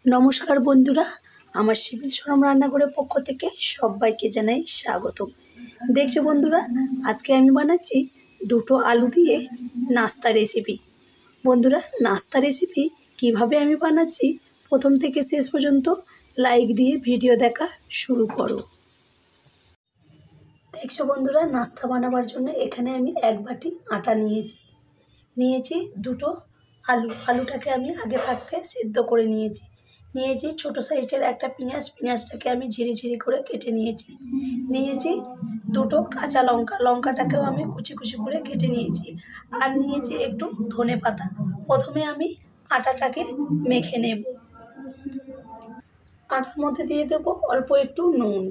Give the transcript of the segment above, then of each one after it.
নমস্কার বন্ধুরা, আমার সিভিল শরম রান্নাঘরের পক্ষ থেকে সবাইকে জানাই স্বাগতম। দেখছো বন্ধুরা, আজকে আমি বানাচ্ছি দুটো আলু দিয়ে নাস্তা রেসিপি। বন্ধুরা, নাস্তা রেসিপি কিভাবে আমি বানাচ্ছি প্রথম থেকে শেষ পর্যন্ত লাইক দিয়ে ভিডিও দেখা শুরু করো। দেখছো বন্ধুরা, নাস্তা বানাবার জন্য এখানে আমি 1 বাটি আটা নিয়েছি দুটো আলুটাকে আমি আগে থাকতে সেদ্ধ করে নিয়েছি ছোটো সাইজের একটা পেঁয়াজটাকে আমি ঝিরি করে কেটে নিয়েছি দুটো কাঁচা লঙ্কাটাকেও আমি কুচি করে কেটে নিয়েছি, আর নিয়েছি একটু ধনেপাতা। প্রথমে আমি আটাটাকে মেখে নেব। আটার মধ্যে দিয়ে দেব অল্প একটু নুন,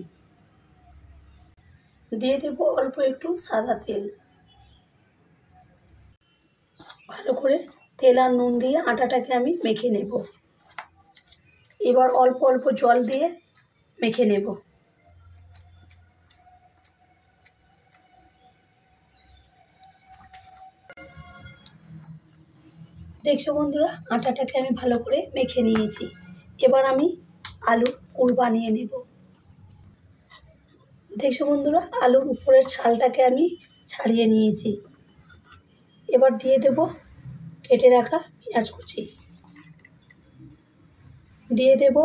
দিয়ে দেব অল্প একটু সাদা তেল। ভালো করে তেল আর নুন দিয়ে আটাটাকে আমি মেখে নেব। এবার অল্প জল দিয়ে মেখে নেব। দেখছো বন্ধুরা, আটাটাকে আমি ভালো করে মেখে নিয়েছি। এবার আমি আলুর পুর বানিয়ে নেব। দেখছো বন্ধুরা, আলুর উপরের ছালটাকে আমি ছাড়িয়ে নিয়েছি। এবার দিয়ে দেব কেটে রাখা পেঁয়াজ কুচি, দিয়ে দেব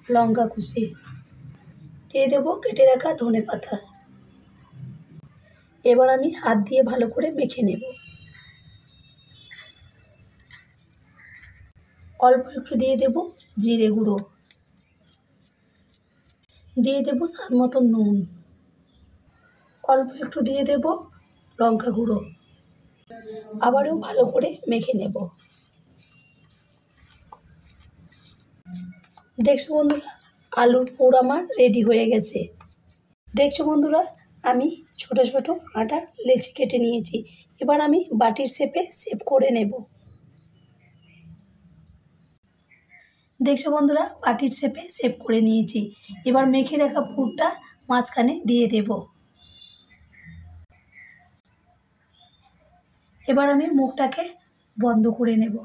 লঙ্কা কুচি, দিয়ে দেব কেটে রাখা ধনেপাতা। এবার আমি হাত দিয়ে ভালো করে মেখে নেব। অল্প একটু দিয়ে দেব জিরে গুঁড়ো, দিয়ে দেব স্বাদ মতো নুন, অল্প একটু দিয়ে দেব লঙ্কা গুঁড়ো। আবারও ভালো করে মেখে নেব। দেখছো বন্ধুরা, আলুর পুর আমার রেডি হয়ে গেছে। দেখছো বন্ধুরা, আমি ছোট আটার লেচি কেটে নিয়েছি। এবার আমি বাটির শেপে শেপ করে নেব। দেখছো বন্ধুরা, বাটির শেপে শেপ করে নিয়েছি। এবার মেখে রাখা পুরটা মাঝখানে দিয়ে দেব। এবার আমি মুখটাকে বন্ধ করে নেব।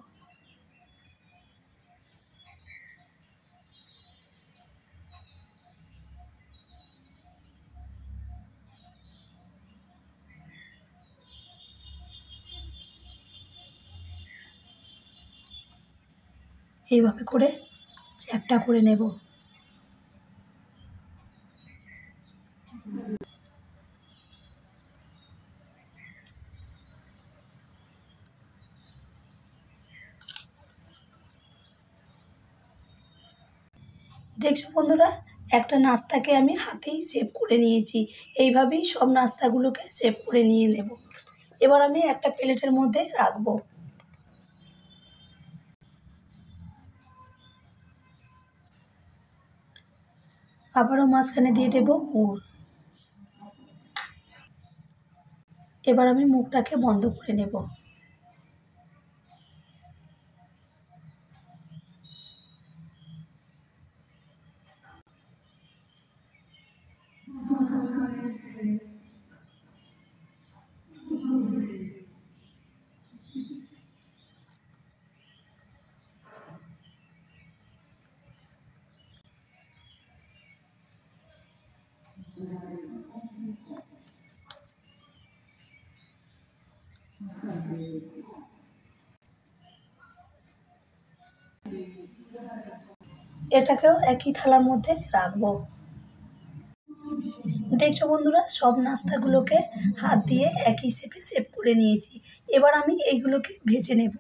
এইভাবে করে চ্যাপটা করে নেব। দেখছো বন্ধুরা, একটা নাস্তাকে আমি হাতেই শেপ করে নিয়েছি। এইভাবেই সব নাস্তাগুলোকে শেপ করে নিয়ে নেব। এবার আমি একটা প্লেটের মধ্যে রাখবো। আবারও মাঝখানে দিয়ে দেব পুর। এবার আমি মুখটাকে বন্ধ করে নেব। এটাকেও একই থালার মধ্যে রাখবো। দেখছো বন্ধুরা, সব নাস্তাগুলোকে হাত দিয়ে একই শেপে শেপ করে নিয়েছি। এবার আমি এইগুলোকে ভেজে নেব।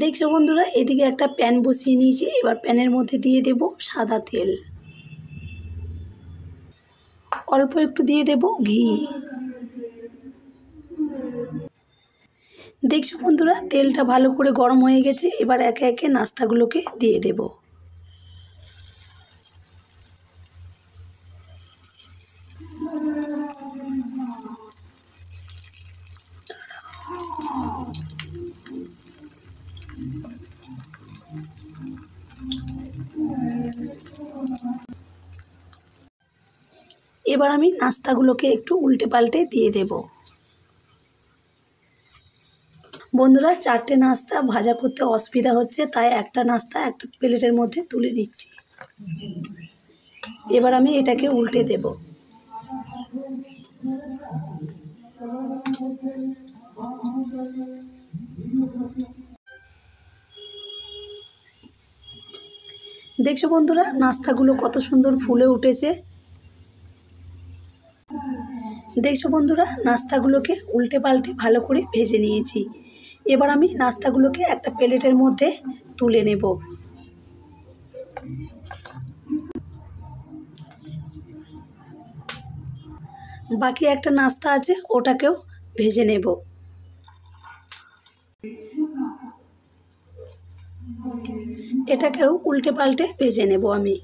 দেখছো বন্ধুরা, এদিকে একটা প্যান বসিয়ে নিয়েছি। এবার প্যানের মধ্যে দিয়ে দেব সাদা তেল, অল্প একটু দিয়ে দেব ঘি। দেখছো বন্ধুরা, তেলটা ভালো করে গরম হয়ে গেছে। এবার একে একে নাস্তাগুলোকে দিয়ে দেব। এবার আমি নাস্তাগুলোকে একটু উল্টে পাল্টে দিয়ে দেব। বন্ধুরা, 4টে নাস্তা ভাজা করতে অসুবিধা হচ্ছে, তাই একটা নাস্তা একটা প্লেটের মধ্যে তুলে নিচ্ছি। এবার আমি এটাকে উল্টে দেব। দেখছো বন্ধুরা, নাস্তাগুলো কত সুন্দর ফুলে উঠেছে। দেখছো বন্ধুরা, নাস্তাগুলোকে উল্টে পাল্টে ভালো করে ভেজে নিয়েছি। এবার আমি নাস্তাগুলোকে একটা প্লেটের মধ্যে তুলে নেব। বাকি একটা নাস্তা আছে, ওটাকেও ভেজে নেব। এটাকেও উল্টে পাল্টে ভেজে নেব আমি।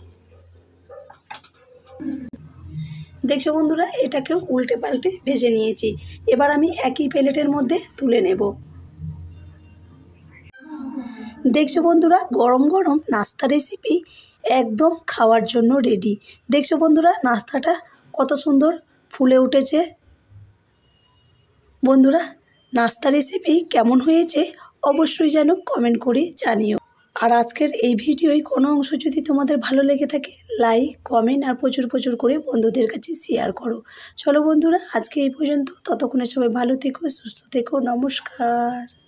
দেখছো বন্ধুরা, এটাকেও উল্টে পাল্টে ভেজে নিয়েছি। এবার আমি একই প্লেটের মধ্যে তুলে নেব। দেখছো বন্ধুরা, গরম গরম নাস্তা রেসিপি একদম খাওয়ার জন্য রেডি। দেখছো বন্ধুরা, নাস্তাটা কত সুন্দর ফুলে উঠেছে। বন্ধুরা, নাস্তা রেসিপি কেমন হয়েছে অবশ্যই যেন কমেন্ট করে জানিও। আর আজকের এই ভিডিওয় কোনো অংশ যদি তোমাদের ভালো লেগে থাকে, লাইক কমেন্ট আর প্রচুর প্রচুর করে বন্ধুদের কাছে শেয়ার করো। চলো বন্ধুরা, আজকে এই পর্যন্ত। ততক্ষণে সবাই ভালো থেকো, সুস্থ থেকো। নমস্কার।